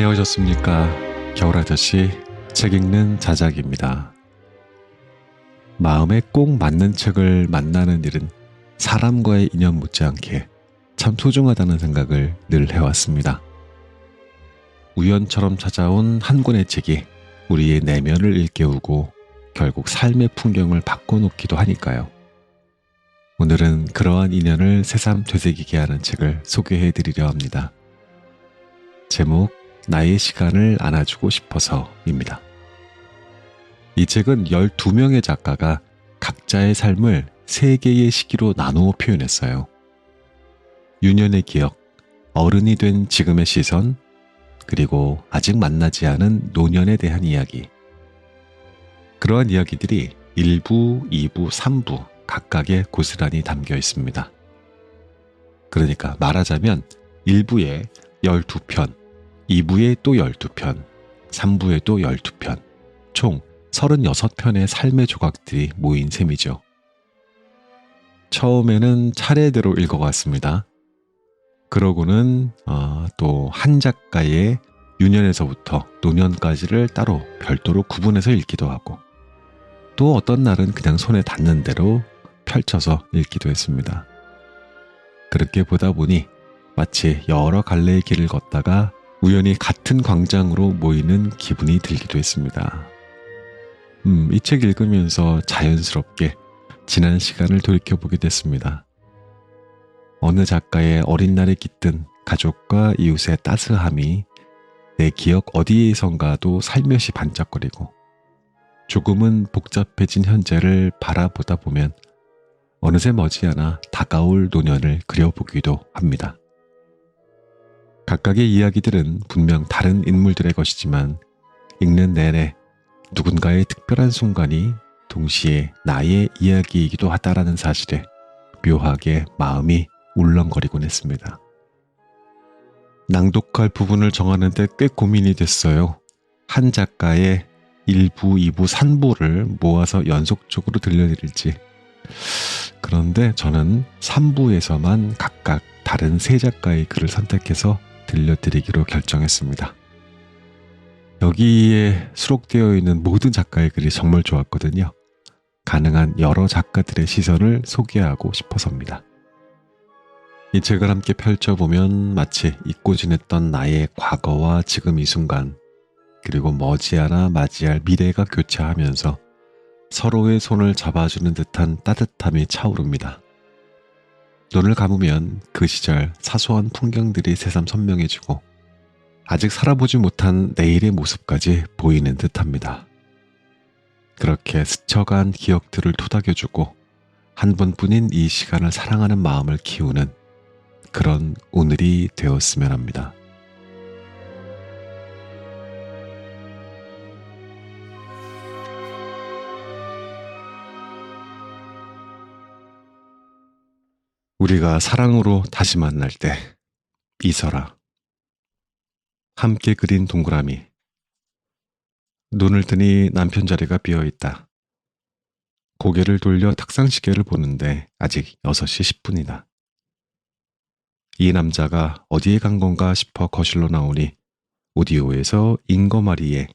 안녕하셨습니까? 겨울아저씨 책 읽는 자작입니다. 마음에 꼭 맞는 책을 만나는 일은 사람과의 인연 못지않게 참 소중하다는 생각을 늘 해왔습니다. 우연처럼 찾아온 한 권의 책이 우리의 내면을 일깨우고 결국 삶의 풍경을 바꿔놓기도 하니까요. 오늘은 그러한 인연을 새삼 되새기게 하는 책을 소개해드리려 합니다. 제목 나의 시간을 안아주고 싶어서입니다. 이 책은 12명의 작가가 각자의 삶을 3개의 시기로 나누어 표현했어요. 유년의 기억, 어른이 된 지금의 시선, 그리고 아직 만나지 않은 노년에 대한 이야기. 그러한 이야기들이 1부, 2부, 3부 각각의 고스란히 담겨 있습니다. 그러니까 말하자면 1부에 12편, 2부에 또 12편, 3부에 또 12편, 총 36편의 삶의 조각들이 모인 셈이죠. 처음에는 차례대로 읽어갔습니다. 그러고는 또 한 작가의 유년에서부터 노년까지를 따로 별도로 구분해서 읽기도 하고, 또 어떤 날은 그냥 손에 닿는 대로 펼쳐서 읽기도 했습니다. 그렇게 보다 보니 마치 여러 갈래의 길을 걷다가 우연히 같은 광장으로 모이는 기분이 들기도 했습니다. 이 책 읽으면서 자연스럽게 지난 시간을 돌이켜보게 됐습니다. 어느 작가의 어린 날에 깃든 가족과 이웃의 따스함이 내 기억 어디에선가도 살며시 반짝거리고, 조금은 복잡해진 현재를 바라보다 보면 어느새 머지않아 다가올 노년을 그려보기도 합니다. 각각의 이야기들은 분명 다른 인물들의 것이지만 읽는 내내 누군가의 특별한 순간이 동시에 나의 이야기이기도 하다라는 사실에 묘하게 마음이 울렁거리곤 했습니다. 낭독할 부분을 정하는데 꽤 고민이 됐어요. 한 작가의 1부, 2부, 3부를 모아서 연속적으로 들려드릴지. 그런데 저는 3부에서만 각각 다른 3작가의 글을 선택해서 들려드리기로 결정했습니다. 여기에 수록되어 있는 모든 작가의 글이 정말 좋았거든요. 가능한 여러 작가들의 시선을 소개하고 싶어서입니다. 이 책을 함께 펼쳐보면 마치 잊고 지냈던 나의 과거와 지금 이 순간, 그리고 머지않아 맞이할 미래가 교차하면서 서로의 손을 잡아주는 듯한 따뜻함이 차오릅니다. 눈을 감으면 그 시절 사소한 풍경들이 새삼 선명해지고 아직 살아보지 못한 내일의 모습까지 보이는 듯합니다. 그렇게 스쳐간 기억들을 토닥여주고 한 번뿐인 이 시간을 사랑하는 마음을 키우는 그런 오늘이 되었으면 합니다. 우리가 사랑으로 다시 만날 때 이설아. 함께 그린 동그라미. 눈을 뜨니 남편 자리가 비어있다. 고개를 돌려 탁상시계를 보는데 아직 6시 10분이다. 이 남자가 어디에 간 건가 싶어 거실로 나오니 오디오에서 잉거마리의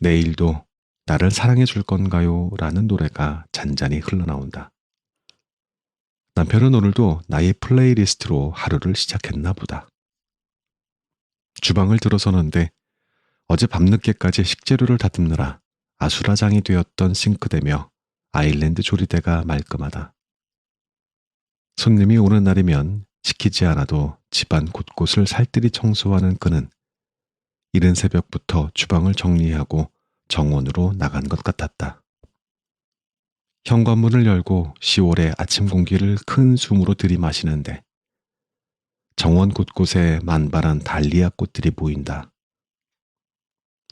내일도 나를 사랑해 줄 건가요? 라는 노래가 잔잔히 흘러나온다. 남편은 오늘도 나의 플레이리스트로 하루를 시작했나 보다. 주방을 들어서는데 어제 밤늦게까지 식재료를 다듬느라 아수라장이 되었던 싱크대며 아일랜드 조리대가 말끔하다. 손님이 오는 날이면 시키지 않아도 집안 곳곳을 살뜰히 청소하는 그는 이른 새벽부터 주방을 정리하고 정원으로 나간 것 같았다. 현관문을 열고 10월의 아침 공기를 큰 숨으로 들이마시는데 정원 곳곳에 만발한 달리아 꽃들이 보인다.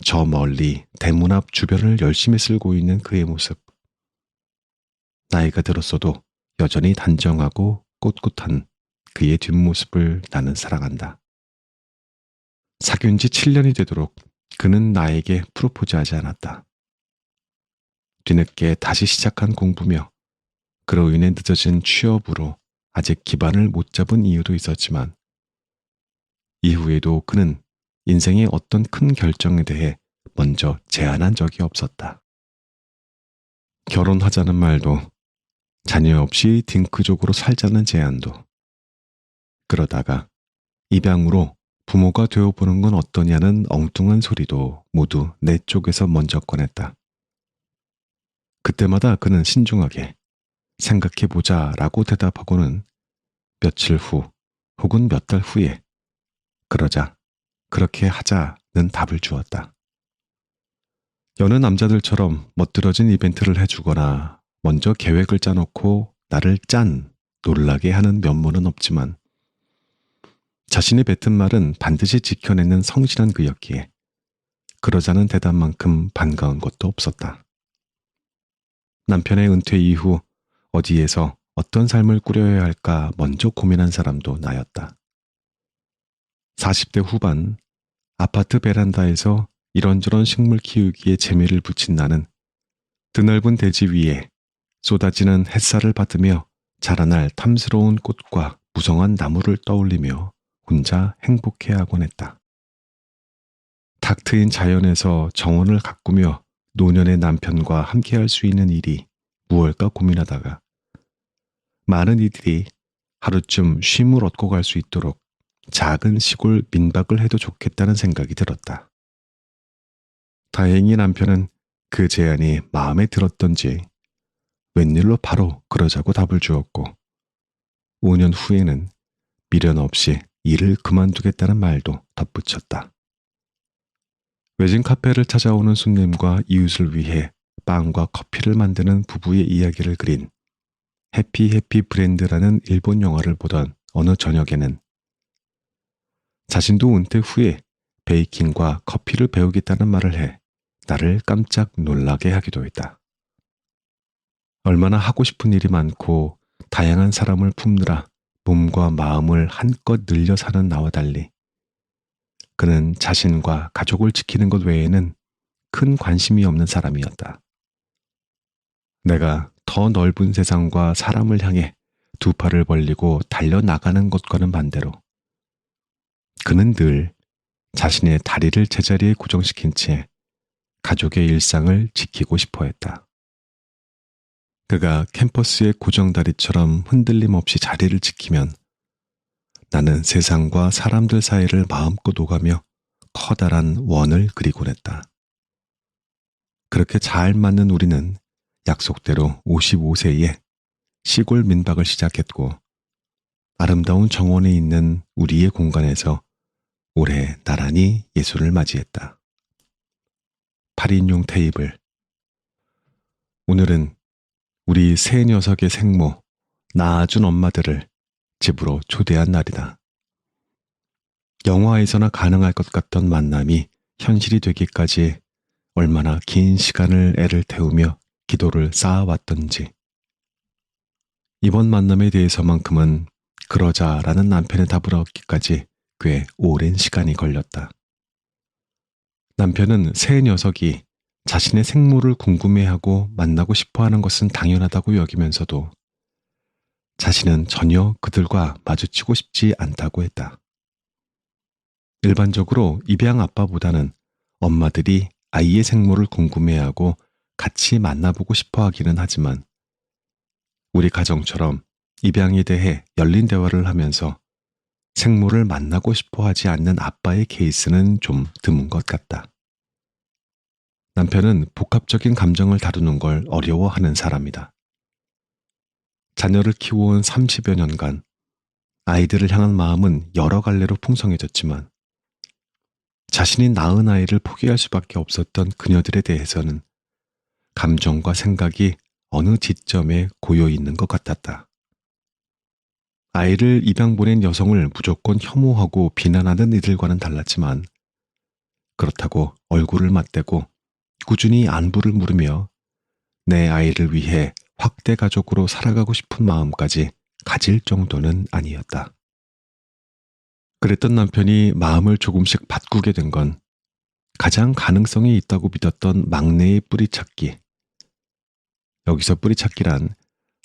저 멀리 대문 앞 주변을 열심히 쓸고 있는 그의 모습. 나이가 들었어도 여전히 단정하고 꼿꼿한 그의 뒷모습을 나는 사랑한다. 사귄 지 7년이 되도록 그는 나에게 프로포즈하지 않았다. 뒤늦게 다시 시작한 공부며 그로 인해 늦어진 취업으로 아직 기반을 못 잡은 이유도 있었지만 이후에도 그는 인생의 어떤 큰 결정에 대해 먼저 제안한 적이 없었다. 결혼하자는 말도, 자녀 없이 딩크족으로 살자는 제안도, 그러다가 입양으로 부모가 되어보는 건 어떠냐는 엉뚱한 소리도 모두 내 쪽에서 먼저 꺼냈다. 그때마다 그는 신중하게 생각해보자 라고 대답하고는 며칠 후 혹은 몇 달 후에 그러자, 그렇게 하자는 답을 주었다. 여느 남자들처럼 멋들어진 이벤트를 해주거나 먼저 계획을 짜놓고 나를 놀라게 하는 면모는 없지만 자신이 뱉은 말은 반드시 지켜내는 성실한 그였기에 그러자는 대답만큼 반가운 것도 없었다. 남편의 은퇴 이후 어디에서 어떤 삶을 꾸려야 할까 먼저 고민한 사람도 나였다. 40대 후반 아파트 베란다에서 이런저런 식물 키우기에 재미를 붙인 나는 드넓은 대지 위에 쏟아지는 햇살을 받으며 자라날 탐스러운 꽃과 무성한 나무를 떠올리며 혼자 행복해하곤 했다. 탁 트인 자연에서 정원을 가꾸며 노년의 남편과 함께할 수 있는 일이 무엇일까 고민하다가 많은 이들이 하루쯤 쉼을 얻고 갈 수 있도록 작은 시골 민박을 해도 좋겠다는 생각이 들었다. 다행히 남편은 그 제안이 마음에 들었던지 웬일로 바로 그러자고 답을 주었고 5년 후에는 미련 없이 일을 그만두겠다는 말도 덧붙였다. 외진 카페를 찾아오는 손님과 이웃을 위해 빵과 커피를 만드는 부부의 이야기를 그린 해피 브랜드라는 일본 영화를 보던 어느 저녁에는 자신도 은퇴 후에 베이킹과 커피를 배우겠다는 말을 해 나를 깜짝 놀라게 하기도 했다. 얼마나 하고 싶은 일이 많고 다양한 사람을 품느라 몸과 마음을 한껏 늘려 사는 나와 달리 그는 자신과 가족을 지키는 것 외에는 큰 관심이 없는 사람이었다. 내가 더 넓은 세상과 사람을 향해 두 팔을 벌리고 달려나가는 것과는 반대로 그는 늘 자신의 다리를 제자리에 고정시킨 채 가족의 일상을 지키고 싶어 했다. 그가 캠퍼스의 고정다리처럼 흔들림 없이 자리를 지키면 나는 세상과 사람들 사이를 마음껏 오가며 커다란 원을 그리곤 했다. 그렇게 잘 맞는 우리는 약속대로 55세에 시골 민박을 시작했고 아름다운 정원에 있는 우리의 공간에서 올해 나란히 예술을 맞이했다. 8인용 테이블. 오늘은 우리 세 녀석의 생모, 낳아준 엄마들을 집으로 초대한 날이다. 영화에서나 가능할 것 같던 만남이 현실이 되기까지 얼마나 긴 시간을 애를 태우며 기도를 쌓아왔던지. 이번 만남에 대해서만큼은 그러자라는 남편의 답을 얻기까지 꽤 오랜 시간이 걸렸다. 남편은 새 녀석이 자신의 생모를 궁금해하고 만나고 싶어하는 것은 당연하다고 여기면서도 자신은 전혀 그들과 마주치고 싶지 않다고 했다. 일반적으로 입양 아빠보다는 엄마들이 아이의 생모를 궁금해하고 같이 만나보고 싶어 하기는 하지만 우리 가정처럼 입양에 대해 열린 대화를 하면서 생모를 만나고 싶어 하지 않는 아빠의 케이스는 좀 드문 것 같다. 남편은 복합적인 감정을 다루는 걸 어려워하는 사람이다. 자녀를 키워온 30여 년간 아이들을 향한 마음은 여러 갈래로 풍성해졌지만 자신이 낳은 아이를 포기할 수밖에 없었던 그녀들에 대해서는 감정과 생각이 어느 지점에 고여 있는 것 같았다. 아이를 입양 보낸 여성을 무조건 혐오하고 비난하는 이들과는 달랐지만 그렇다고 얼굴을 맞대고 꾸준히 안부를 물으며 내 아이를 위해 확대 가족으로 살아가고 싶은 마음까지 가질 정도는 아니었다. 그랬던 남편이 마음을 조금씩 바꾸게 된 건 가장 가능성이 있다고 믿었던 막내의 뿌리찾기. 여기서 뿌리찾기란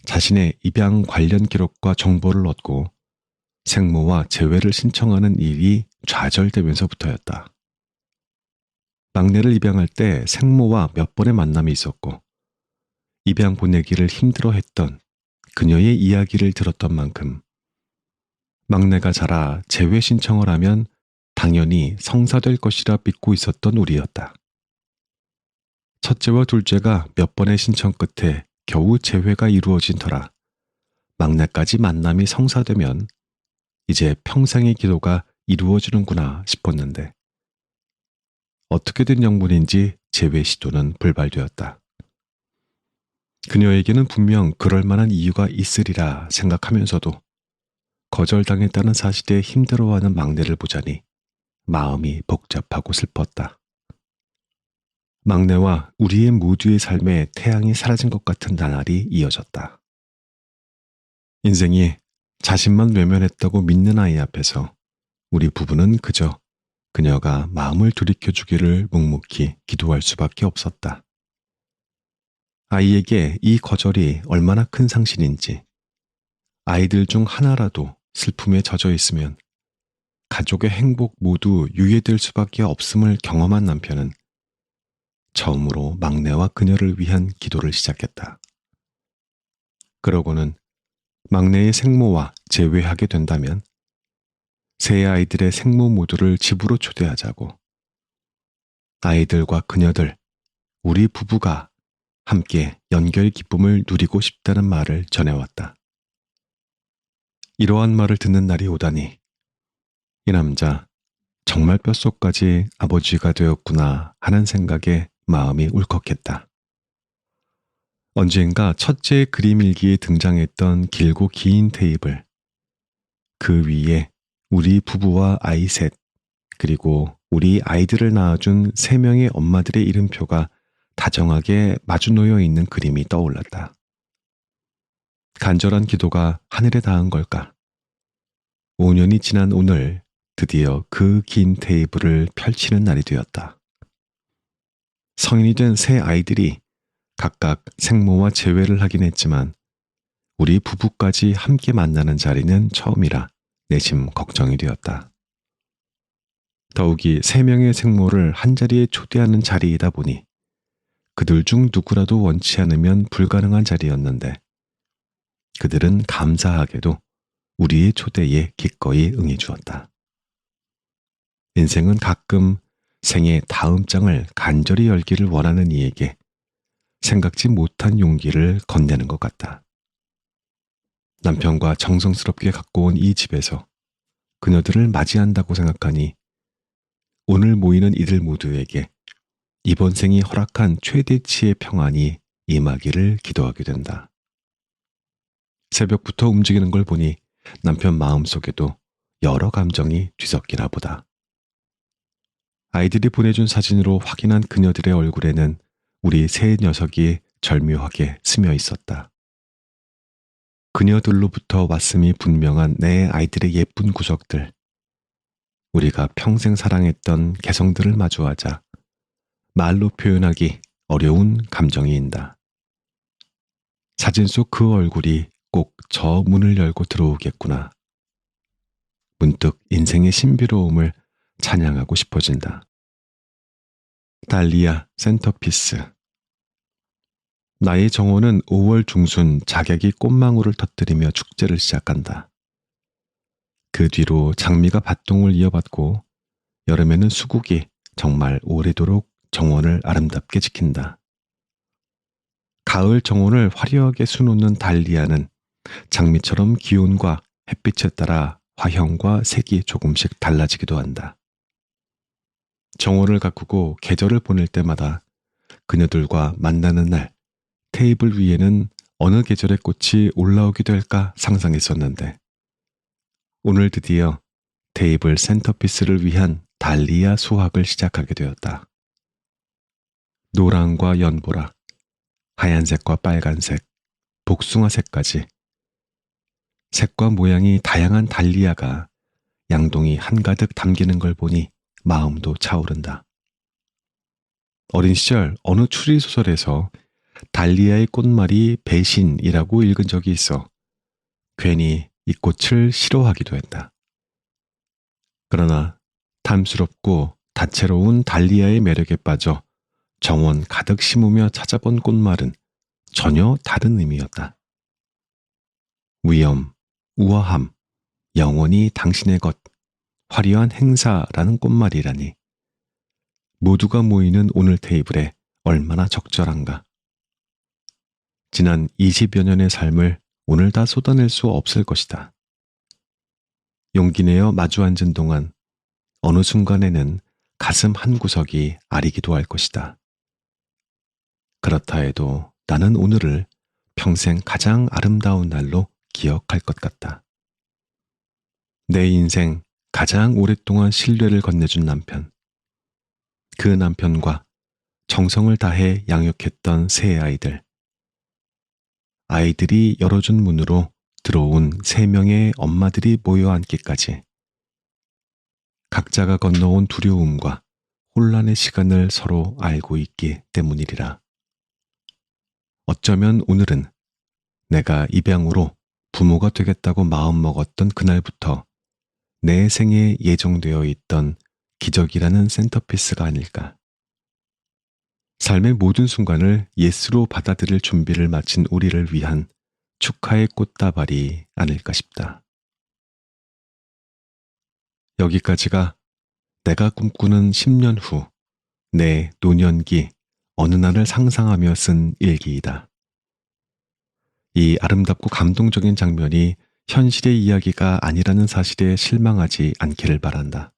자신의 입양 관련 기록과 정보를 얻고 생모와 재회를 신청하는 일이 좌절되면서부터였다. 막내를 입양할 때 생모와 몇 번의 만남이 있었고 입양 보내기를 힘들어했던 그녀의 이야기를 들었던 만큼 막내가 자라 재회 신청을 하면 당연히 성사될 것이라 믿고 있었던 우리였다. 첫째와 둘째가 몇 번의 신청 끝에 겨우 재회가 이루어진 터라 막내까지 만남이 성사되면 이제 평생의 기도가 이루어지는구나 싶었는데 어떻게 된 영문인지 재회 시도는 불발되었다. 그녀에게는 분명 그럴 만한 이유가 있으리라 생각하면서도 거절당했다는 사실에 힘들어하는 막내를 보자니 마음이 복잡하고 슬펐다. 막내와 우리의 모두의 삶에 태양이 사라진 것 같은 나날이 이어졌다. 인생이 자신만 외면했다고 믿는 아이 앞에서 우리 부부는 그저 그녀가 마음을 돌이켜주기를 묵묵히 기도할 수밖에 없었다. 아이에게 이 거절이 얼마나 큰 상실인지, 아이들 중 하나라도 슬픔에 젖어 있으면 가족의 행복 모두 유예될 수밖에 없음을 경험한 남편은 처음으로 막내와 그녀를 위한 기도를 시작했다. 그러고는 막내의 생모와 재회하게 된다면 세 아이들의 생모 모두를 집으로 초대하자고 아이들과 그녀들, 우리 부부가 함께 연결 기쁨을 누리고 싶다는 말을 전해왔다. 이러한 말을 듣는 날이 오다니 이 남자 정말 뼛속까지 아버지가 되었구나 하는 생각에 마음이 울컥했다. 언젠가 첫째 그림 일기에 등장했던 길고 긴 테이블, 그 위에 우리 부부와 아이 셋, 그리고 우리 아이들을 낳아준 3명의 엄마들의 이름표가 다정하게 마주놓여 있는 그림이 떠올랐다. 간절한 기도가 하늘에 닿은 걸까? 5년이 지난 오늘 드디어 그 긴 테이블을 펼치는 날이 되었다. 성인이 된 세 아이들이 각각 생모와 재회를 하긴 했지만 우리 부부까지 함께 만나는 자리는 처음이라 내심 걱정이 되었다. 더욱이 3명의 생모를 한자리에 초대하는 자리이다 보니 그들 중 누구라도 원치 않으면 불가능한 자리였는데 그들은 감사하게도 우리의 초대에 기꺼이 응해주었다. 인생은 가끔 생의 다음 장을 간절히 열기를 원하는 이에게 생각지 못한 용기를 건네는 것 같다. 남편과 정성스럽게 갖고 온 이 집에서 그녀들을 맞이한다고 생각하니 오늘 모이는 이들 모두에게 이번 생이 허락한 최대치의 평안이 임하기를 기도하게 된다. 새벽부터 움직이는 걸 보니 남편 마음속에도 여러 감정이 뒤섞이나 보다. 아이들이 보내준 사진으로 확인한 그녀들의 얼굴에는 우리 세 녀석이 절묘하게 스며 있었다. 그녀들로부터 왔음이 분명한 내 아이들의 예쁜 구석들, 우리가 평생 사랑했던 개성들을 마주하자 말로 표현하기 어려운 감정이 인다. 사진 속 그 얼굴이 꼭 저 문을 열고 들어오겠구나. 문득 인생의 신비로움을 찬양하고 싶어진다. 달리아 센터피스. 나의 정원은 5월 중순 작약이 꽃망울을 터뜨리며 축제를 시작한다. 그 뒤로 장미가 밭동을 이어받고 여름에는 수국이 정말 오래도록 정원을 아름답게 지킨다. 가을 정원을 화려하게 수놓는 달리아는 장미처럼 기온과 햇빛에 따라 화형과 색이 조금씩 달라지기도 한다. 정원을 가꾸고 계절을 보낼 때마다 그녀들과 만나는 날 테이블 위에는 어느 계절의 꽃이 올라오게 될까 상상했었는데 오늘 드디어 테이블 센터피스를 위한 달리아 수확을 시작하게 되었다. 노랑과 연보라, 하얀색과 빨간색, 복숭아색까지 색과 모양이 다양한 달리아가 양동이 한가득 담기는 걸 보니 마음도 차오른다. 어린 시절 어느 추리소설에서 달리아의 꽃말이 배신이라고 읽은 적이 있어 괜히 이 꽃을 싫어하기도 했다. 그러나 탐스럽고 다채로운 달리아의 매력에 빠져 정원 가득 심으며 찾아본 꽃말은 전혀 다른 의미였다. 위엄, 우아함, 영원히 당신의 것, 화려한 행사라는 꽃말이라니. 모두가 모이는 오늘 테이블에 얼마나 적절한가. 지난 20여 년의 삶을 오늘 다 쏟아낼 수 없을 것이다. 용기 내어 마주 앉은 동안 어느 순간에는 가슴 한 구석이 아리기도 할 것이다. 그렇다 해도 나는 오늘을 평생 가장 아름다운 날로 기억할 것 같다. 내 인생 가장 오랫동안 신뢰를 건네준 남편. 그 남편과 정성을 다해 양육했던 세 아이들. 아이들이 열어준 문으로 들어온 3명의 엄마들이 모여 앉기까지. 각자가 건너온 두려움과 혼란의 시간을 서로 알고 있기 때문이리라. 어쩌면 오늘은 내가 입양으로 부모가 되겠다고 마음먹었던 그날부터 내 생에 예정되어 있던 기적이라는 센터피스가 아닐까. 삶의 모든 순간을 예스로 받아들일 준비를 마친 우리를 위한 축하의 꽃다발이 아닐까 싶다. 여기까지가 내가 꿈꾸는 10년 후 내 노년기 어느 날을 상상하며 쓴 일기이다. 이 아름답고 감동적인 장면이 현실의 이야기가 아니라는 사실에 실망하지 않기를 바란다.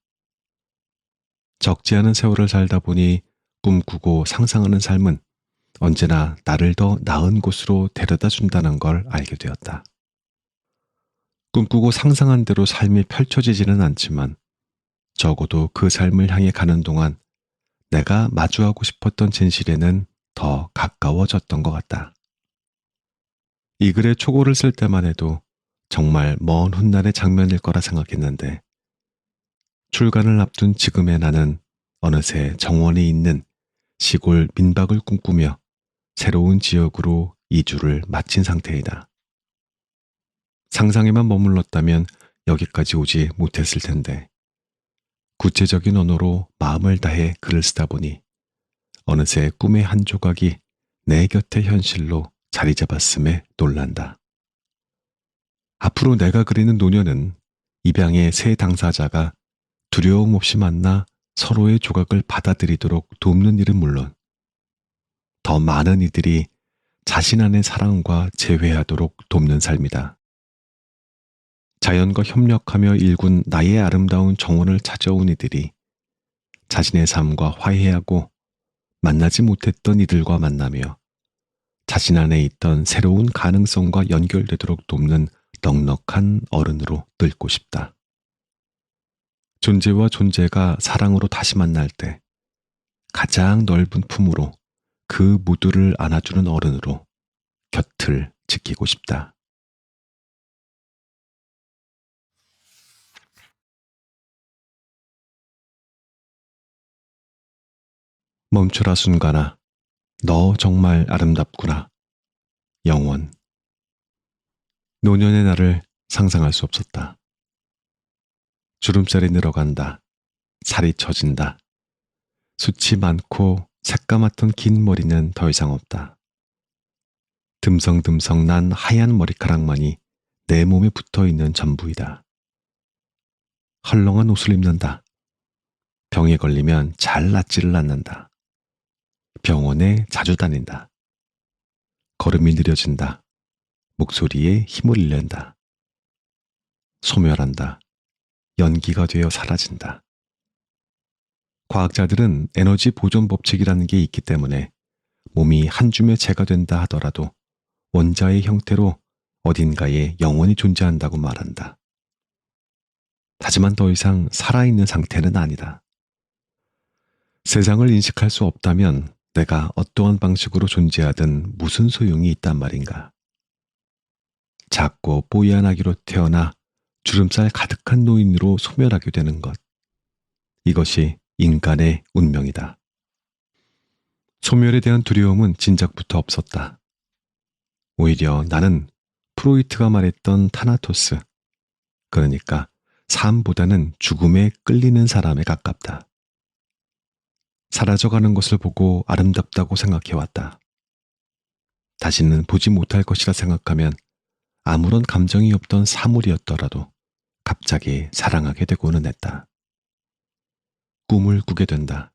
적지 않은 세월을 살다 보니 꿈꾸고 상상하는 삶은 언제나 나를 더 나은 곳으로 데려다 준다는 걸 알게 되었다. 꿈꾸고 상상한 대로 삶이 펼쳐지지는 않지만 적어도 그 삶을 향해 가는 동안 내가 마주하고 싶었던 진실에는 더 가까워졌던 것 같다. 이 글의 초고를 쓸 때만 해도 정말 먼 훗날의 장면일 거라 생각했는데 출간을 앞둔 지금의 나는 어느새 정원이 있는 시골 민박을 꿈꾸며 새로운 지역으로 이주를 마친 상태이다. 상상에만 머물렀다면 여기까지 오지 못했을 텐데 구체적인 언어로 마음을 다해 글을 쓰다 보니 어느새 꿈의 한 조각이 내 곁의 현실로 자리 잡았음에 놀란다. 앞으로 내가 그리는 노년은 입양의 새 당사자가 두려움 없이 만나 서로의 조각을 받아들이도록 돕는 일은 물론 더 많은 이들이 자신 안의 사랑과 재회하도록 돕는 삶이다. 자연과 협력하며 일군 나의 아름다운 정원을 찾아온 이들이 자신의 삶과 화해하고 만나지 못했던 이들과 만나며 자신 안에 있던 새로운 가능성과 연결되도록 돕는 넉넉한 어른으로 늙고 싶다. 존재와 존재가 사랑으로 다시 만날 때 가장 넓은 품으로 그 모두를 안아주는 어른으로 곁을 지키고 싶다. 멈춰라 순간아, 너 정말 아름답구나. 영원. 노년의 나를 상상할 수 없었다. 주름살이 늘어간다. 살이 처진다. 숱이 많고 새까맣던 긴 머리는 더 이상 없다. 듬성듬성 난 하얀 머리카락만이 내 몸에 붙어있는 전부이다. 헐렁한 옷을 입는다. 병에 걸리면 잘 낫지를 않는다. 병원에 자주 다닌다. 걸음이 느려진다. 목소리에 힘을 잃는다. 소멸한다. 연기가 되어 사라진다. 과학자들은 에너지 보존 법칙이라는 게 있기 때문에 몸이 한 줌의 재가 된다 하더라도 원자의 형태로 어딘가에 영원히 존재한다고 말한다. 하지만 더 이상 살아있는 상태는 아니다. 세상을 인식할 수 없다면 내가 어떠한 방식으로 존재하든 무슨 소용이 있단 말인가. 작고 뽀얀 아기로 태어나 주름살 가득한 노인으로 소멸하게 되는 것. 이것이 인간의 운명이다. 소멸에 대한 두려움은 진작부터 없었다. 오히려 나는 프로이트가 말했던 타나토스, 그러니까 삶보다는 죽음에 끌리는 사람에 가깝다. 사라져가는 것을 보고 아름답다고 생각해왔다. 다시는 보지 못할 것이라 생각하면 아무런 감정이 없던 사물이었더라도 갑자기 사랑하게 되고는 했다. 꿈을 꾸게 된다.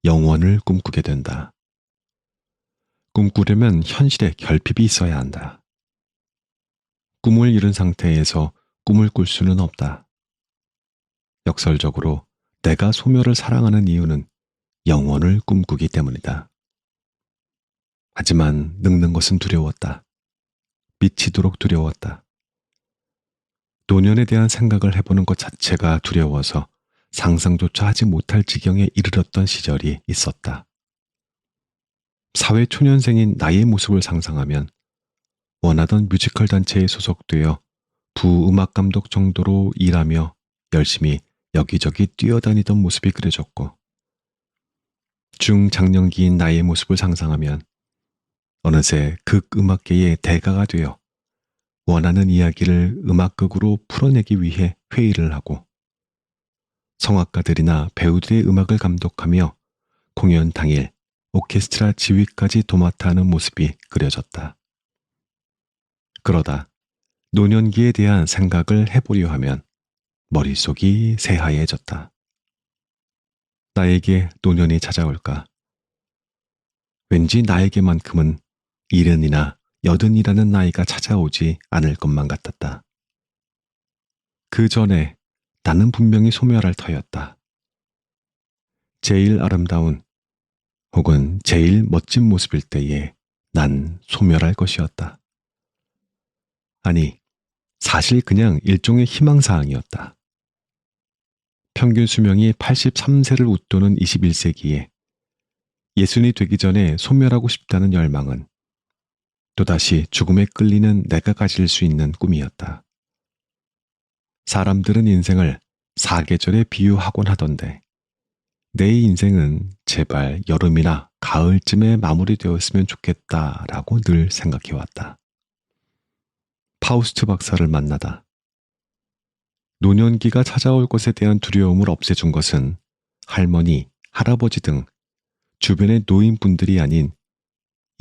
영원을 꿈꾸게 된다. 꿈꾸려면 현실에 결핍이 있어야 한다. 꿈을 잃은 상태에서 꿈을 꿀 수는 없다. 역설적으로 내가 소멸을 사랑하는 이유는 영원을 꿈꾸기 때문이다. 하지만 늙는 것은 두려웠다. 미치도록 두려웠다. 노년에 대한 생각을 해보는 것 자체가 두려워서 상상조차 하지 못할 지경에 이르렀던 시절이 있었다. 사회초년생인 나의 모습을 상상하면 원하던 뮤지컬 단체에 소속되어 부음악감독 정도로 일하며 열심히 여기저기 뛰어다니던 모습이 그려졌고, 중장년기인 나의 모습을 상상하면 어느새 극음악계의 대가가 되어 원하는 이야기를 음악극으로 풀어내기 위해 회의를 하고 성악가들이나 배우들의 음악을 감독하며 공연 당일 오케스트라 지휘까지 도맡아 하는 모습이 그려졌다. 그러다 노년기에 대한 생각을 해보려 하면 머릿속이 새하얘졌다. 나에게 노년이 찾아올까? 왠지 나에게만큼은 70이나 80이라는 나이가 찾아오지 않을 것만 같았다. 그 전에 나는 분명히 소멸할 터였다. 제일 아름다운 혹은 제일 멋진 모습일 때에 난 소멸할 것이었다. 아니, 사실 그냥 일종의 희망사항이었다. 평균 수명이 83세를 웃도는 21세기에 예순이 되기 전에 소멸하고 싶다는 열망은 또다시 죽음에 끌리는 내가 가질 수 있는 꿈이었다. 사람들은 인생을 사계절에 비유하곤 하던데 내 인생은 제발 여름이나 가을쯤에 마무리되었으면 좋겠다라고 늘 생각해왔다. 파우스트 박사를 만나다 노년기가 찾아올 것에 대한 두려움을 없애준 것은 할머니, 할아버지 등 주변의 노인분들이 아닌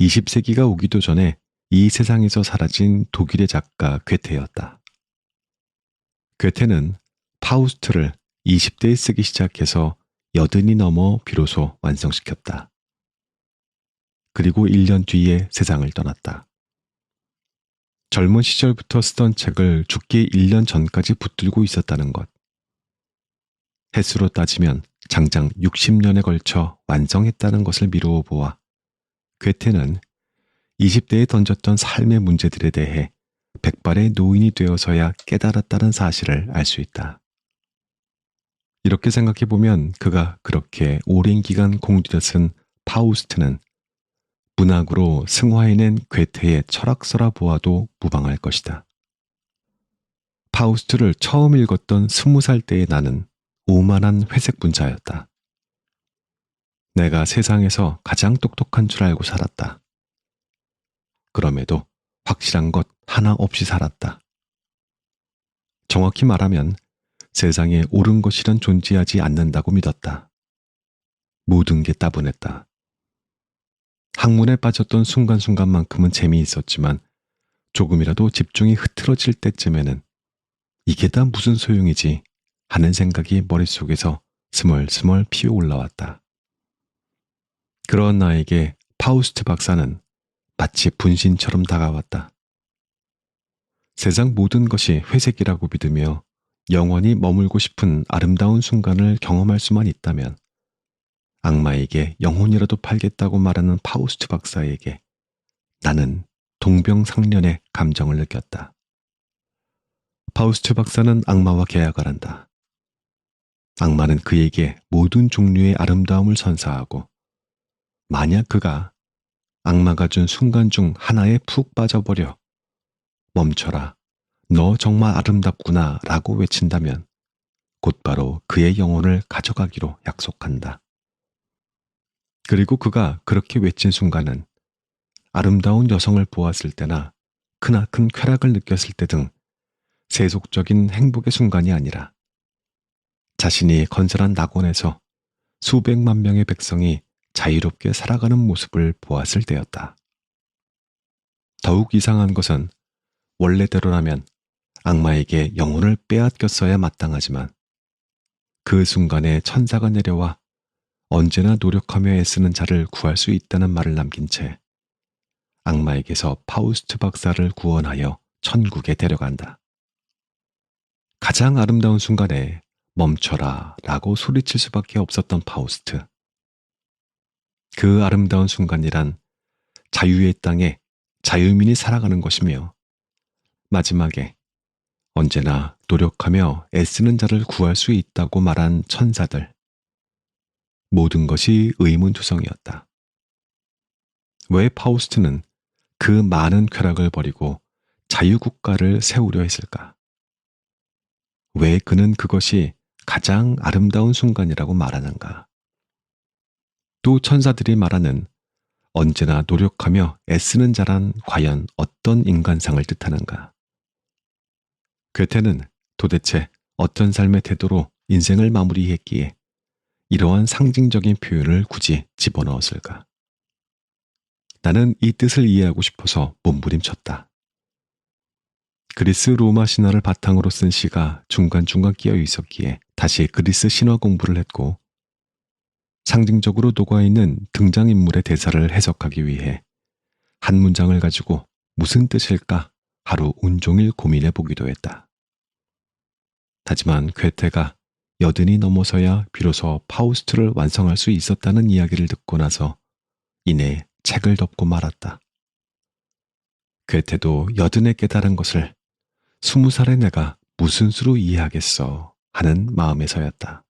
20세기가 오기도 전에 이 세상에서 사라진 독일의 작가 괴테였다. 괴테는 파우스트를 20대에 쓰기 시작해서 80이 넘어 비로소 완성시켰다. 그리고 1년 뒤에 세상을 떠났다. 젊은 시절부터 쓰던 책을 죽기 1년 전까지 붙들고 있었다는 것. 횟수로 따지면 장장 60년에 걸쳐 완성했다는 것을 미루어 보아 괴테는 20대에 던졌던 삶의 문제들에 대해 백발의 노인이 되어서야 깨달았다는 사실을 알 수 있다. 이렇게 생각해보면 그가 그렇게 오랜 기간 공들여 쓴 파우스트는 문학으로 승화해낸 괴테의 철학서라 보아도 무방할 것이다. 파우스트를 처음 읽었던 20살 때의 나는 오만한 회색 분자였다. 내가 세상에서 가장 똑똑한 줄 알고 살았다. 그럼에도 확실한 것 하나 없이 살았다. 정확히 말하면 세상에 옳은 것이란 존재하지 않는다고 믿었다. 모든 게 따분했다. 학문에 빠졌던 순간순간만큼은 재미있었지만 조금이라도 집중이 흐트러질 때쯤에는 이게 다 무슨 소용이지 하는 생각이 머릿속에서 스멀스멀 피어 올라왔다. 그런 나에게 파우스트 박사는 마치 분신처럼 다가왔다. 세상 모든 것이 회색이라고 믿으며 영원히 머물고 싶은 아름다운 순간을 경험할 수만 있다면 악마에게 영혼이라도 팔겠다고 말하는 파우스트 박사에게 나는 동병상련의 감정을 느꼈다. 파우스트 박사는 악마와 계약을 한다. 악마는 그에게 모든 종류의 아름다움을 선사하고 만약 그가 악마가 준 순간 중 하나에 푹 빠져버려 멈춰라, 너 정말 아름답구나 라고 외친다면 곧바로 그의 영혼을 가져가기로 약속한다. 그리고 그가 그렇게 외친 순간은 아름다운 여성을 보았을 때나 크나큰 쾌락을 느꼈을 때 등 세속적인 행복의 순간이 아니라 자신이 건설한 낙원에서 수백만 명의 백성이 자유롭게 살아가는 모습을 보았을 때였다. 더욱 이상한 것은 원래대로라면 악마에게 영혼을 빼앗겼어야 마땅하지만 그 순간에 천사가 내려와 언제나 노력하며 애쓰는 자를 구할 수 있다는 말을 남긴 채 악마에게서 파우스트 박사를 구원하여 천국에 데려간다. 가장 아름다운 순간에 멈춰라 라고 소리칠 수밖에 없었던 파우스트. 그 아름다운 순간이란 자유의 땅에 자유민이 살아가는 것이며 마지막에 언제나 노력하며 애쓰는 자를 구할 수 있다고 말한 천사들. 모든 것이 의문투성이었다. 왜 파우스트는 그 많은 쾌락을 버리고 자유국가를 세우려 했을까? 왜 그는 그것이 가장 아름다운 순간이라고 말하는가? 또 천사들이 말하는 언제나 노력하며 애쓰는 자란 과연 어떤 인간상을 뜻하는가? 괴테는 도대체 어떤 삶의 태도로 인생을 마무리했기에 이러한 상징적인 표현을 굳이 집어넣었을까? 나는 이 뜻을 이해하고 싶어서 몸부림쳤다. 그리스 로마 신화를 바탕으로 쓴 시가 중간중간 끼어 있었기에 다시 그리스 신화 공부를 했고 상징적으로 녹아있는 등장인물의 대사를 해석하기 위해 한 문장을 가지고 무슨 뜻일까 하루 온종일 고민해 보기도 했다. 하지만 괴테가 80이 넘어서야 비로소 파우스트를 완성할 수 있었다는 이야기를 듣고 나서 이내 책을 덮고 말았다. 괴테도 80에 깨달은 것을 20살의 내가 무슨 수로 이해하겠어 하는 마음에서였다.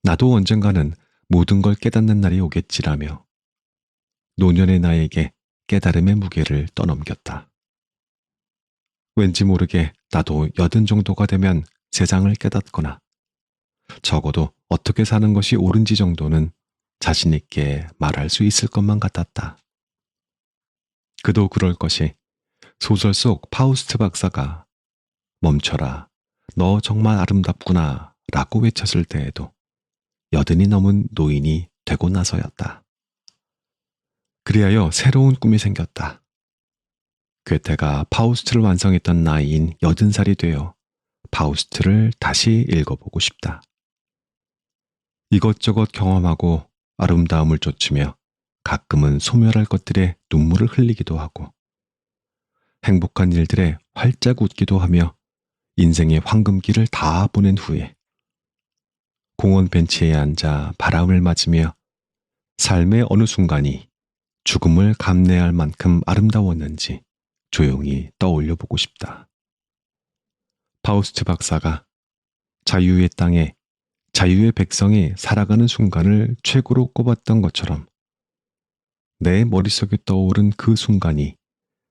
나도 언젠가는 모든 걸 깨닫는 날이 오겠지라며 노년의 나에게 깨달음의 무게를 떠넘겼다. 왠지 모르게 나도 80 정도가 되면 세상을 깨닫거나 적어도 어떻게 사는 것이 옳은지 정도는 자신 있게 말할 수 있을 것만 같았다. 그도 그럴 것이 소설 속 파우스트 박사가 멈춰라, 너 정말 아름답구나 라고 외쳤을 때에도 80이 넘은 노인이 되고 나서였다. 그리하여 새로운 꿈이 생겼다. 괴테가 파우스트를 완성했던 나이인 80살이 되어 파우스트를 다시 읽어보고 싶다. 이것저것 경험하고 아름다움을 쫓으며 가끔은 소멸할 것들에 눈물을 흘리기도 하고 행복한 일들에 활짝 웃기도 하며 인생의 황금기를 다 보낸 후에 공원 벤치에 앉아 바람을 맞으며 삶의 어느 순간이 죽음을 감내할 만큼 아름다웠는지 조용히 떠올려 보고 싶다. 파우스트 박사가 자유의 땅에 자유의 백성이 살아가는 순간을 최고로 꼽았던 것처럼 내 머릿속에 떠오른 그 순간이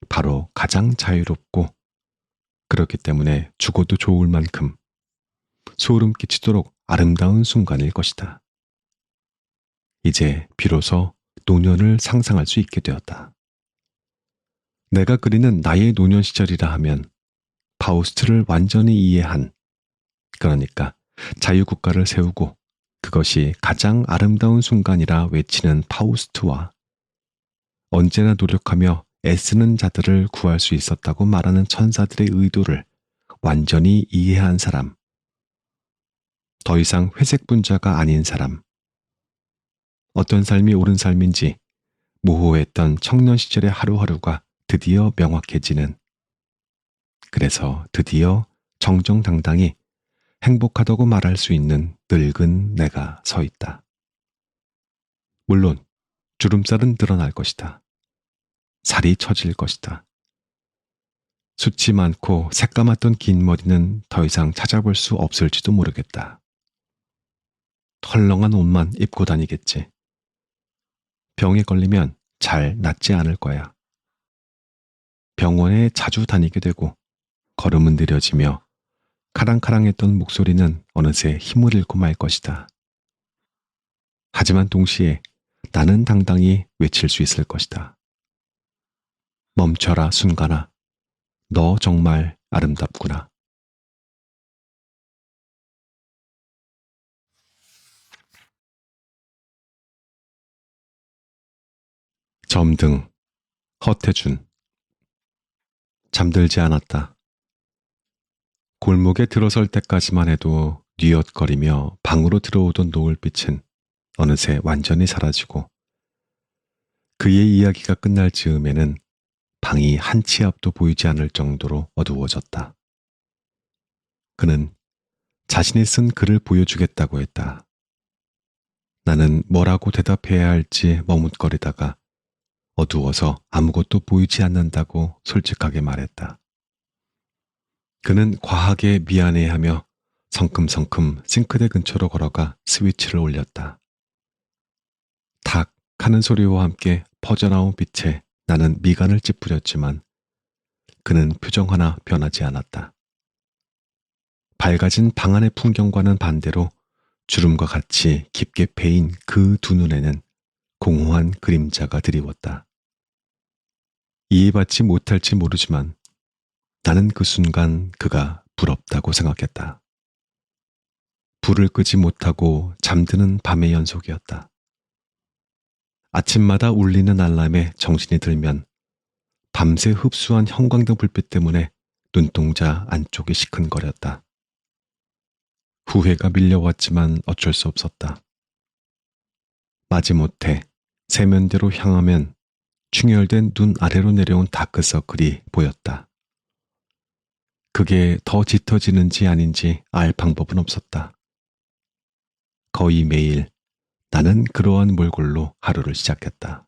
바로 가장 자유롭고 그렇기 때문에 죽어도 좋을 만큼 소름 끼치도록 아름다운 순간일 것이다. 이제 비로소 노년을 상상할 수 있게 되었다. 내가 그리는 나의 노년 시절이라 하면 파우스트를 완전히 이해한, 그러니까 자유국가를 세우고 그것이 가장 아름다운 순간이라 외치는 파우스트와 언제나 노력하며 애쓰는 자들을 구할 수 있었다고 말하는 천사들의 의도를 완전히 이해한 사람, 더 이상 회색 분자가 아닌 사람, 어떤 삶이 옳은 삶인지 모호했던 청년 시절의 하루하루가 드디어 명확해지는, 그래서 드디어 정정당당히 행복하다고 말할 수 있는 늙은 내가 서 있다. 물론 주름살은 늘어날 것이다. 살이 처질 것이다. 숱이 많고 새까맣던 긴 머리는 더 이상 찾아볼 수 없을지도 모르겠다. 헐렁한 옷만 입고 다니겠지. 병에 걸리면 잘 낫지 않을 거야. 병원에 자주 다니게 되고 걸음은 느려지며 카랑카랑했던 목소리는 어느새 힘을 잃고 말 것이다. 하지만 동시에 나는 당당히 외칠 수 있을 것이다. 멈춰라 순간아, 너 정말 아름답구나. 점등, 허태준. 잠들지 않았다. 골목에 들어설 때까지만 해도 뉘엿거리며 방으로 들어오던 노을빛은 어느새 완전히 사라지고 그의 이야기가 끝날 즈음에는 방이 한 치 앞도 보이지 않을 정도로 어두워졌다. 그는 자신이 쓴 글을 보여주겠다고 했다. 나는 뭐라고 대답해야 할지 머뭇거리다가 어두워서 아무것도 보이지 않는다고 솔직하게 말했다. 그는 과하게 미안해하며 성큼성큼 싱크대 근처로 걸어가 스위치를 올렸다. 탁 하는 소리와 함께 퍼져나온 빛에 나는 미간을 찌푸렸지만 그는 표정 하나 변하지 않았다. 밝아진 방 안의 풍경과는 반대로 주름과 같이 깊게 패인 그 두 눈에는 공허한 그림자가 드리웠다. 이해받지 못할지 모르지만 나는 그 순간 그가 부럽다고 생각했다. 불을 끄지 못하고 잠드는 밤의 연속이었다. 아침마다 울리는 알람에 정신이 들면 밤새 흡수한 형광등 불빛 때문에 눈동자 안쪽이 시큰거렸다. 후회가 밀려왔지만 어쩔 수 없었다. 마지못해 세면대로 향하면 충혈된 눈 아래로 내려온 다크서클이 보였다. 그게 더 짙어지는지 아닌지 알 방법은 없었다. 거의 매일 나는 그러한 몰골로 하루를 시작했다.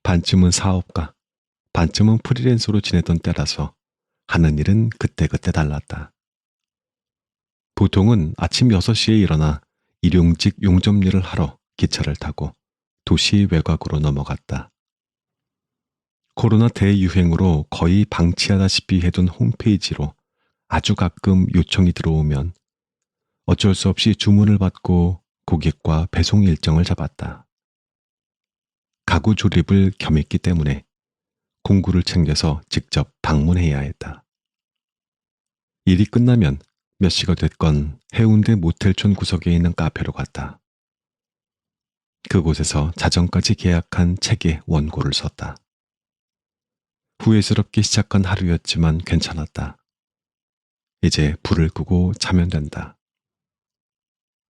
반쯤은 사업가, 반쯤은 프리랜서로 지내던 때라서 하는 일은 그때그때 달랐다. 보통은 아침 6시에 일어나 일용직 용접일을 하러 기차를 타고 도시 외곽으로 넘어갔다. 코로나 대유행으로 거의 방치하다시피 해둔 홈페이지로 아주 가끔 요청이 들어오면 어쩔 수 없이 주문을 받고 고객과 배송 일정을 잡았다. 가구 조립을 겸했기 때문에 공구를 챙겨서 직접 방문해야 했다. 일이 끝나면 몇 시가 됐건 해운대 모텔촌 구석에 있는 카페로 갔다. 그곳에서 자정까지 계약한 책의 원고를 썼다. 후회스럽게 시작한 하루였지만 괜찮았다. 이제 불을 끄고 자면 된다.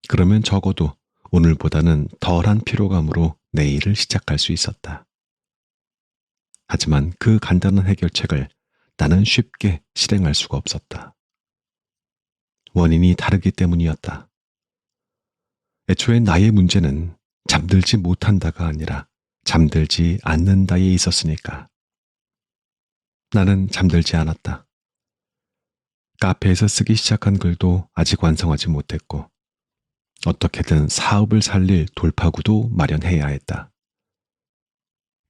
그러면 적어도 오늘보다는 덜한 피로감으로 내일을 시작할 수 있었다. 하지만 그 간단한 해결책을 나는 쉽게 실행할 수가 없었다. 원인이 다르기 때문이었다. 애초에 나의 문제는 잠들지 못한다가 아니라 잠들지 않는다에 있었으니까. 나는 잠들지 않았다. 카페에서 쓰기 시작한 글도 아직 완성하지 못했고 어떻게든 사업을 살릴 돌파구도 마련해야 했다.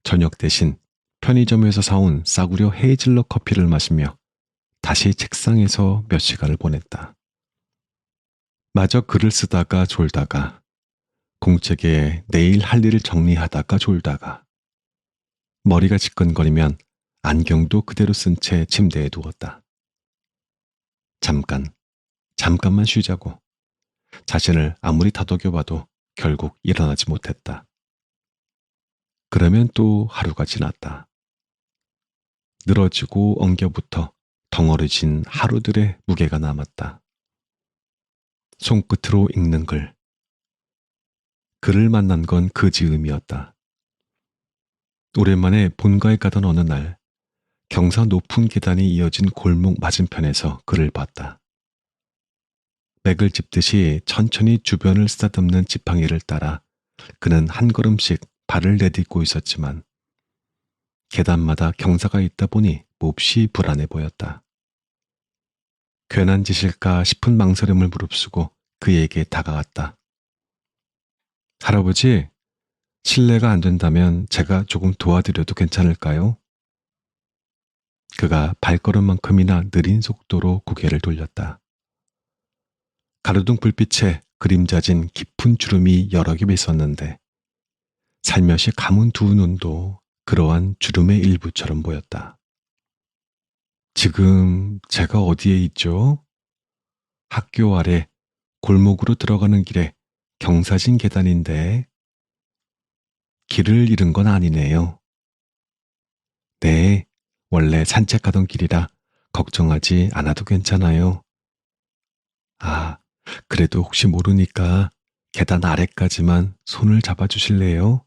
저녁 대신 편의점에서 사온 싸구려 헤이즐넛 커피를 마시며 다시 책상에서 몇 시간을 보냈다. 마저 글을 쓰다가 졸다가 공책에 내일 할 일을 정리하다가 졸다가 머리가 지끈거리면 안경도 그대로 쓴 채 침대에 누웠다. 잠깐만 쉬자고 자신을 아무리 다독여봐도 결국 일어나지 못했다. 그러면 또 하루가 지났다. 늘어지고 엉겨붙어 덩어리진 하루들의 무게가 남았다. 손끝으로 읽는 글. 그를 만난 건 그 즈음이었다. 오랜만에 본가에 가던 어느 날 경사 높은 계단이 이어진 골목 맞은편에서 그를 봤다. 맥을 짚듯이 천천히 주변을 쓰다듬는 지팡이를 따라 그는 한 걸음씩 발을 내딛고 있었지만 계단마다 경사가 있다 보니 몹시 불안해 보였다. 괜한 짓일까 싶은 망설임을 무릅쓰고 그에게 다가갔다. 할아버지, 실례가 안 된다면 제가 조금 도와드려도 괜찮을까요? 그가 발걸음만큼이나 느린 속도로 고개를 돌렸다. 가로등 불빛에 그림자진 깊은 주름이 여러 겹 있었는데 살며시 감은 두 눈도 그러한 주름의 일부처럼 보였다. 지금 제가 어디에 있죠? 학교 아래 골목으로 들어가는 길에 경사진 계단인데 길을 잃은 건 아니네요. 네, 원래 산책하던 길이라 걱정하지 않아도 괜찮아요. 아, 그래도 혹시 모르니까 계단 아래까지만 손을 잡아주실래요?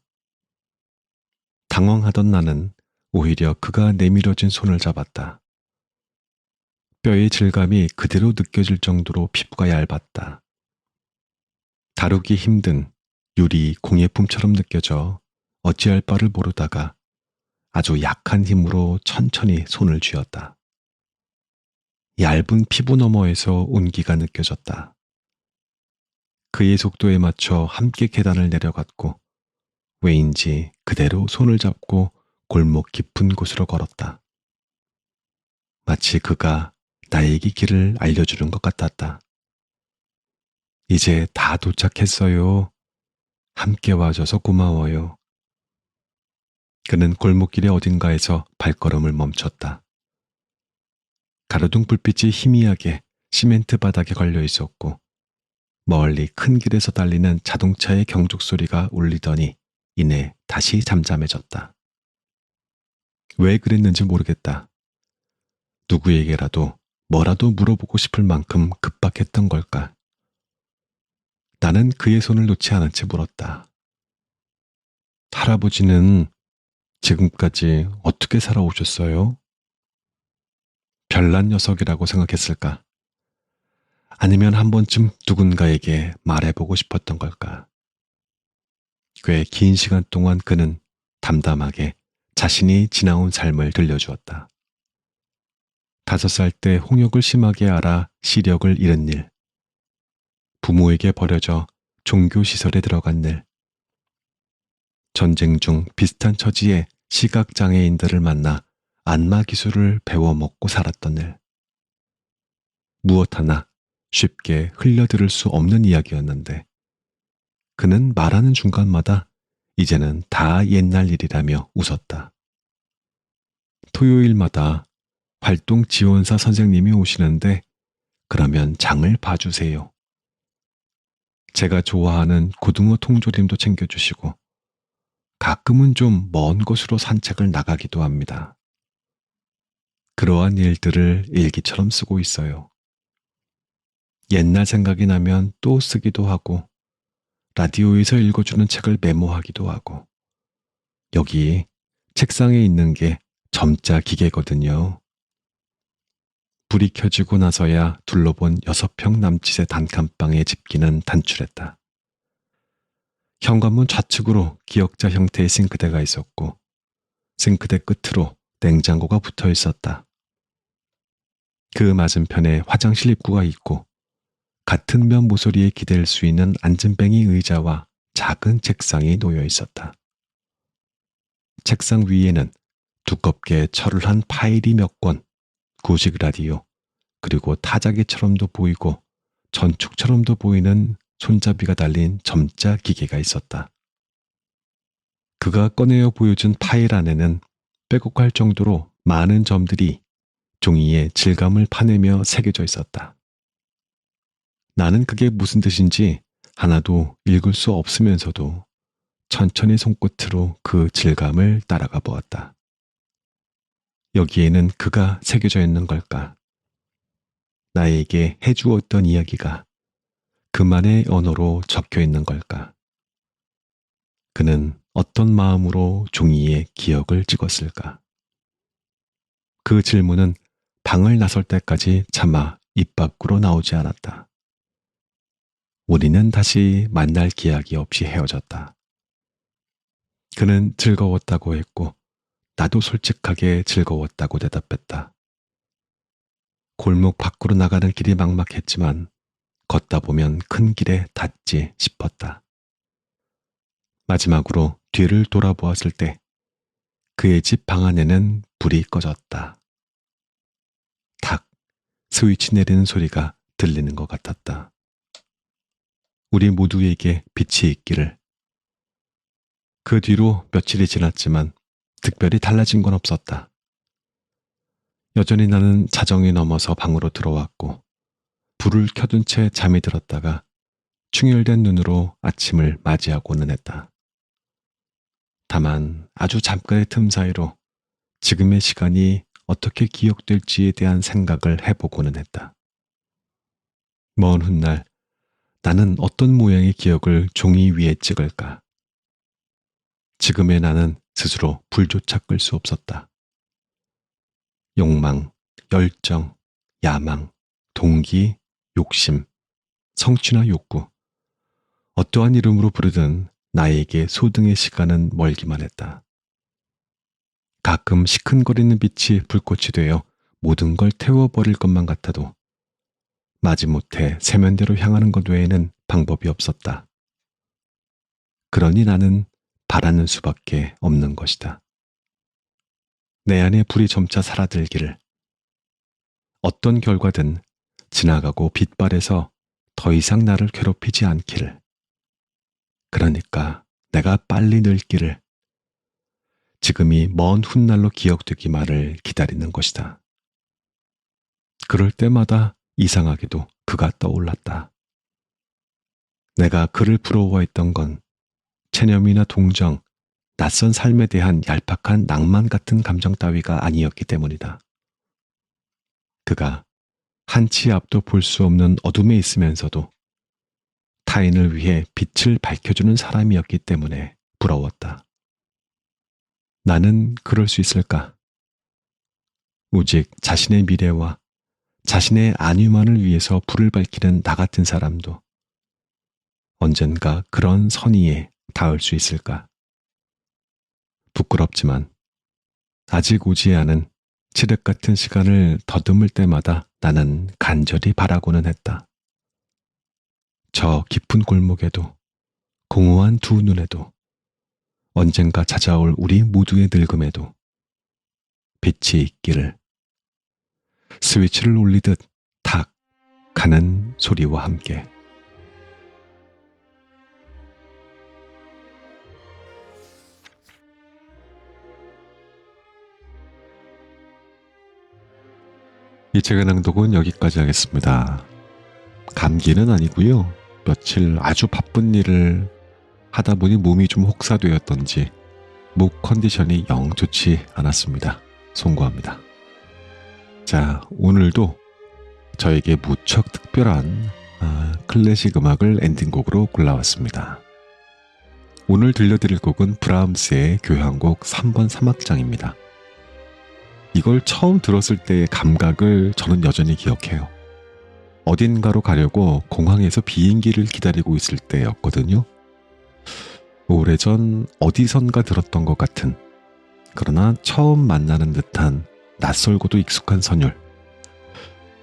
당황하던 나는 오히려 그가 내밀어준 손을 잡았다. 뼈의 질감이 그대로 느껴질 정도로 피부가 얇았다. 다루기 힘든 유리 공예품처럼 느껴져 어찌할 바를 모르다가 아주 약한 힘으로 천천히 손을 쥐었다. 얇은 피부 너머에서 온기가 느껴졌다. 그의 속도에 맞춰 함께 계단을 내려갔고 왜인지 그대로 손을 잡고 골목 깊은 곳으로 걸었다. 마치 그가 나에게 길을 알려주는 것 같았다. 이제 다 도착했어요. 함께 와줘서 고마워요. 그는 골목길의 어딘가에서 발걸음을 멈췄다. 가로등 불빛이 희미하게 시멘트 바닥에 걸려 있었고 멀리 큰 길에서 달리는 자동차의 경적 소리가 울리더니 이내 다시 잠잠해졌다. 왜 그랬는지 모르겠다. 누구에게라도 뭐라도 물어보고 싶을 만큼 급박했던 걸까? 나는 그의 손을 놓지 않은 채 물었다. 할아버지는 지금까지 어떻게 살아오셨어요? 별난 녀석이라고 생각했을까? 아니면 한 번쯤 누군가에게 말해보고 싶었던 걸까? 꽤 긴 시간 동안 그는 담담하게 자신이 지나온 삶을 들려주었다. 5살 때 홍역을 심하게 앓아 시력을 잃은 일, 부모에게 버려져 종교시설에 들어간 일, 전쟁 중 비슷한 처지의 시각장애인들을 만나 안마 기술을 배워 먹고 살았던 일. 무엇 하나 쉽게 흘려들을 수 없는 이야기였는데 그는 말하는 중간마다 이제는 다 옛날 일이라며 웃었다. 토요일마다 활동 지원사 선생님이 오시는데 그러면 장을 봐주세요. 제가 좋아하는 고등어 통조림도 챙겨주시고 가끔은 좀 먼 곳으로 산책을 나가기도 합니다. 그러한 일들을 일기처럼 쓰고 있어요. 옛날 생각이 나면 또 쓰기도 하고 라디오에서 읽어주는 책을 메모하기도 하고 여기 책상에 있는 게 점자 기계거든요. 불이 켜지고 나서야 둘러본 6평 남짓의 단칸방의 집기는 단출했다. 현관문 좌측으로 기역자 형태의 싱크대가 있었고 싱크대 끝으로 냉장고가 붙어 있었다. 그 맞은편에 화장실 입구가 있고 같은 면 모서리에 기댈 수 있는 앉은뱅이 의자와 작은 책상이 놓여 있었다. 책상 위에는 두껍게 철을 한 파일이 몇 권, 구식 라디오, 그리고 타자기처럼도 보이고 전축처럼도 보이는 손잡이가 달린 점자 기계가 있었다. 그가 꺼내어 보여준 파일 안에는 빼곡할 정도로 많은 점들이 종이에 질감을 파내며 새겨져 있었다. 나는 그게 무슨 뜻인지 하나도 읽을 수 없으면서도 천천히 손끝으로 그 질감을 따라가 보았다. 여기에는 그가 새겨져 있는 걸까? 나에게 해주었던 이야기가 그만의 언어로 적혀 있는 걸까? 그는 어떤 마음으로 종이에 기억을 찍었을까? 그 질문은 방을 나설 때까지 차마 입 밖으로 나오지 않았다. 우리는 다시 만날 기약이 없이 헤어졌다. 그는 즐거웠다고 했고 나도 솔직하게 즐거웠다고 대답했다. 골목 밖으로 나가는 길이 막막했지만 걷다 보면 큰 길에 닿지 싶었다. 마지막으로 뒤를 돌아보았을 때 그의 집 방 안에는 불이 꺼졌다. 탁 스위치 내리는 소리가 들리는 것 같았다. 우리 모두에게 빛이 있기를. 그 뒤로 며칠이 지났지만 특별히 달라진 건 없었다. 여전히 나는 자정이 넘어서 방으로 들어왔고 불을 켜둔 채 잠이 들었다가 충혈된 눈으로 아침을 맞이하고는 했다. 다만 아주 잠깐의 틈 사이로 지금의 시간이 어떻게 기억될지에 대한 생각을 해보고는 했다. 먼 훗날 나는 어떤 모양의 기억을 종이 위에 찍을까? 지금의 나는 스스로 불조차 끌 수 없었다. 욕망, 열정, 야망, 동기, 욕심, 성취나 욕구, 어떠한 이름으로 부르든 나에게 소등의 시간은 멀기만 했다. 가끔 시큰거리는 빛이 불꽃이 되어 모든 걸 태워버릴 것만 같아도 마지못해 세면대로 향하는 것 외에는 방법이 없었다. 그러니 나는 바라는 수밖에 없는 것이다. 내 안에 불이 점차 사라들기를, 어떤 결과든 지나가고 빛발에서 더 이상 나를 괴롭히지 않기를, 그러니까 내가 빨리 늙기를, 지금이 먼 훗날로 기억되기만을 기다리는 것이다. 그럴 때마다 이상하게도 그가 떠올랐다. 내가 그를 부러워했던 건 체념이나 동정, 낯선 삶에 대한 얄팍한 낭만 같은 감정 따위가 아니었기 때문이다. 그가 한치 앞도 볼 수 없는 어둠에 있으면서도 타인을 위해 빛을 밝혀주는 사람이었기 때문에 부러웠다. 나는 그럴 수 있을까? 오직 자신의 미래와 자신의 안위만을 위해서 불을 밝히는 나 같은 사람도 언젠가 그런 선의에 닿을 수 있을까? 부끄럽지만 아직 오지 않은 칠흑 같은 시간을 더듬을 때마다 나는 간절히 바라고는 했다. 저 깊은 골목에도, 공허한 두 눈에도, 언젠가 찾아올 우리 모두의 늙음에도 빛이 있기를. 스위치를 올리듯 탁 가는 소리와 함께. 이 책의 낭독은 여기까지 하겠습니다. 감기는 아니고요. 며칠 아주 바쁜 일을 하다 보니 몸이 좀 혹사되었던지 목 컨디션이 영 좋지 않았습니다. 송구합니다. 자, 오늘도 저에게 무척 특별한 클래식 음악을 엔딩곡으로 골라왔습니다. 오늘 들려드릴 곡은 브라함스의 교향곡 3번 3악장입니다. 이걸 처음 들었을 때의 감각을 저는 여전히 기억해요. 어딘가로 가려고 공항에서 비행기를 기다리고 있을 때였거든요. 오래전 어디선가 들었던 것 같은, 그러나 처음 만나는 듯한 낯설고도 익숙한 선율,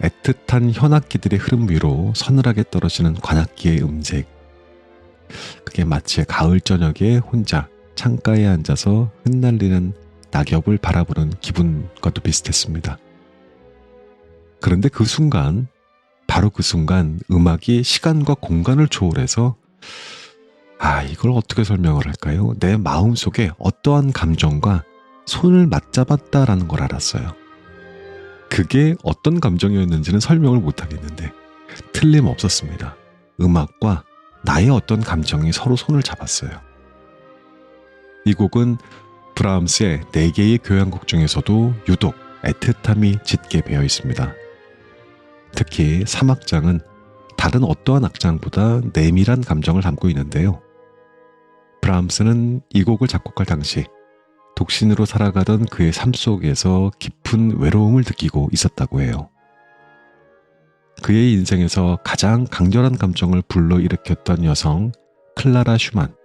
애틋한 현악기들의 흐름 위로 서늘하게 떨어지는 관악기의 음색, 그게 마치 가을 저녁에 혼자 창가에 앉아서 흩날리는 낙엽을 바라보는 기분과도 비슷했습니다. 그런데 그 순간, 바로 그 순간 음악이 시간과 공간을 초월해서 이걸 어떻게 설명을 할까요? 내 마음속에 어떠한 감정과 손을 맞잡았다라는 걸 알았어요. 그게 어떤 감정이었는지는 설명을 못하겠는데 틀림없었습니다. 음악과 나의 어떤 감정이 서로 손을 잡았어요. 이 곡은 브라함스의 4개의 교향곡 중에서도 유독 애틋함이 짙게 배어 있습니다. 특히 3악장은 다른 어떠한 악장보다 내밀한 감정을 담고 있는데요. 브라함스는 이 곡을 작곡할 당시 독신으로 살아가던 그의 삶 속에서 깊은 외로움을 느끼고 있었다고 해요. 그의 인생에서 가장 강렬한 감정을 불러일으켰던 여성 클라라 슈만.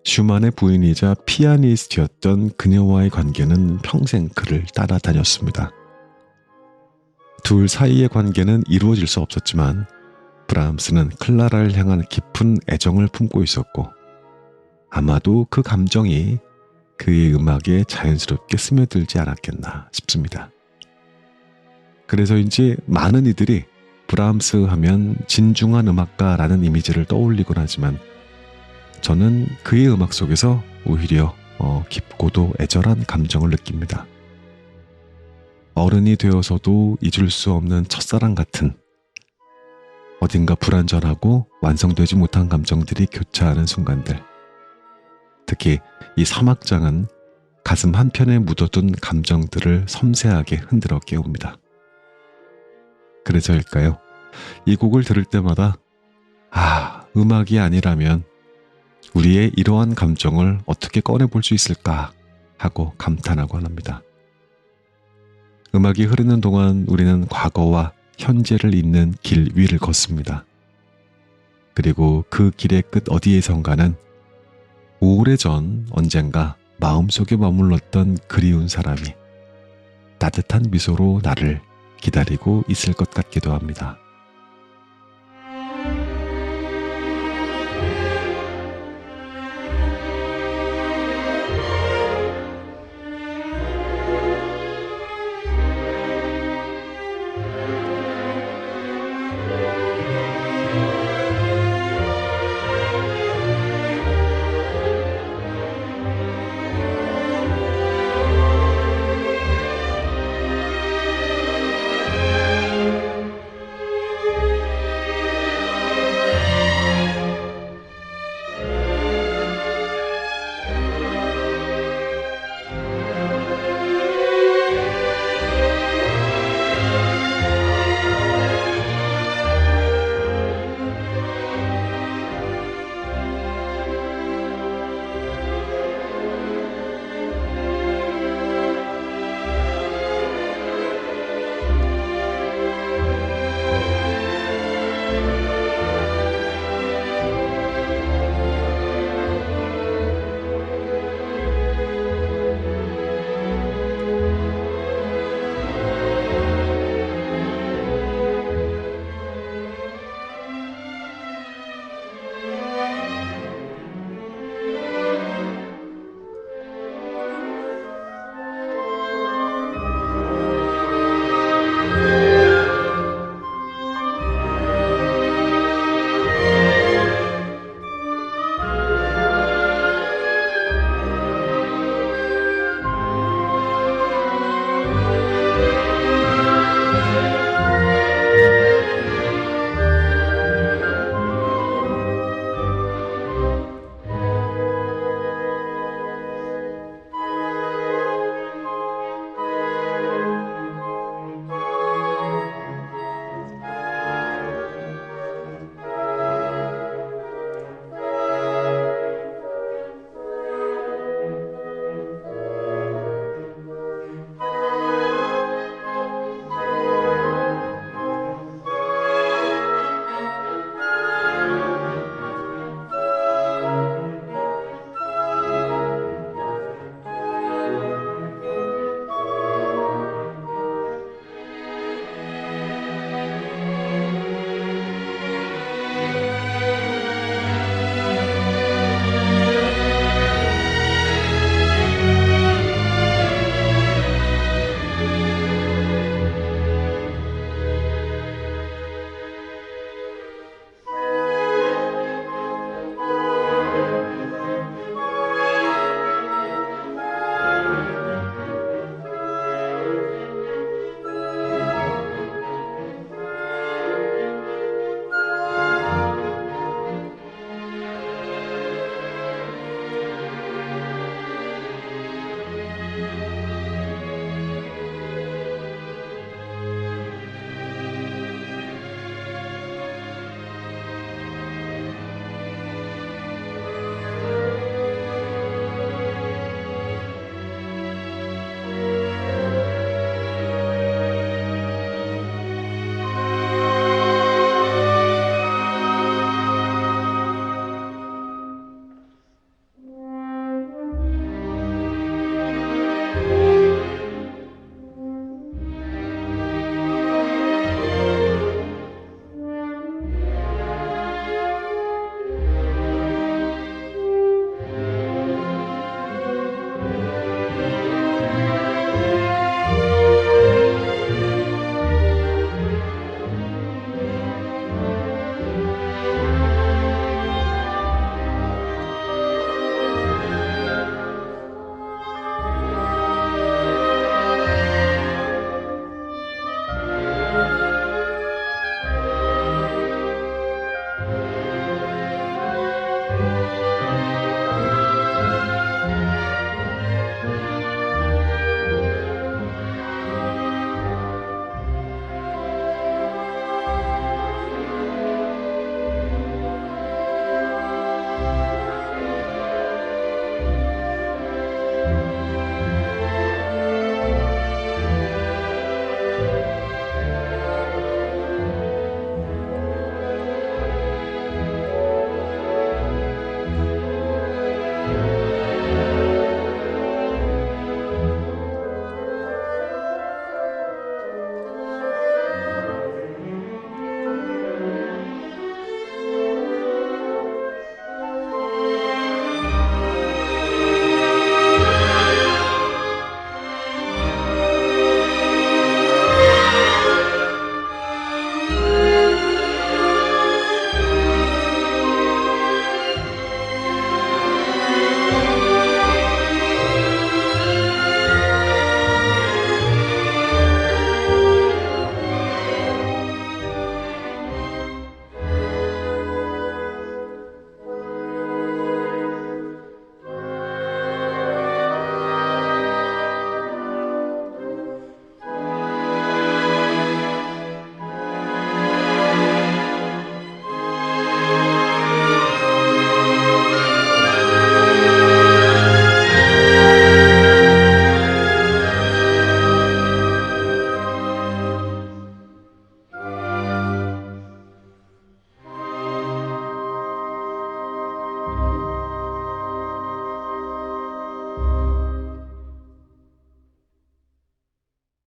슈만의 부인이자 피아니스트였던 그녀와의 관계는 평생 그를 따라다녔습니다. 둘 사이의 관계는 이루어질 수 없었지만 브라함스는 클라라를 향한 깊은 애정을 품고 있었고 아마도 그 감정이 그의 음악에 자연스럽게 스며들지 않았겠나 싶습니다. 그래서인지 많은 이들이 브라함스 하면 진중한 음악가라는 이미지를 떠올리곤 하지만 저는 그의 음악 속에서 오히려 깊고도 애절한 감정을 느낍니다. 어른이 되어서도 잊을 수 없는 첫사랑 같은 어딘가 불완전하고 완성되지 못한 감정들이 교차하는 순간들. 특히 이 사막장은 가슴 한편에 묻어둔 감정들을 섬세하게 흔들어 깨웁니다. 그래서일까요? 이 곡을 들을 때마다 음악이 아니라면 우리의 이러한 감정을 어떻게 꺼내볼 수 있을까 하고 감탄하곤 합니다. 음악이 흐르는 동안 우리는 과거와 현재를 잇는 길 위를 걷습니다. 그리고 그 길의 끝 어디에선가는 오래전 언젠가 마음속에 머물렀던 그리운 사람이 따뜻한 미소로 나를 기다리고 있을 것 같기도 합니다.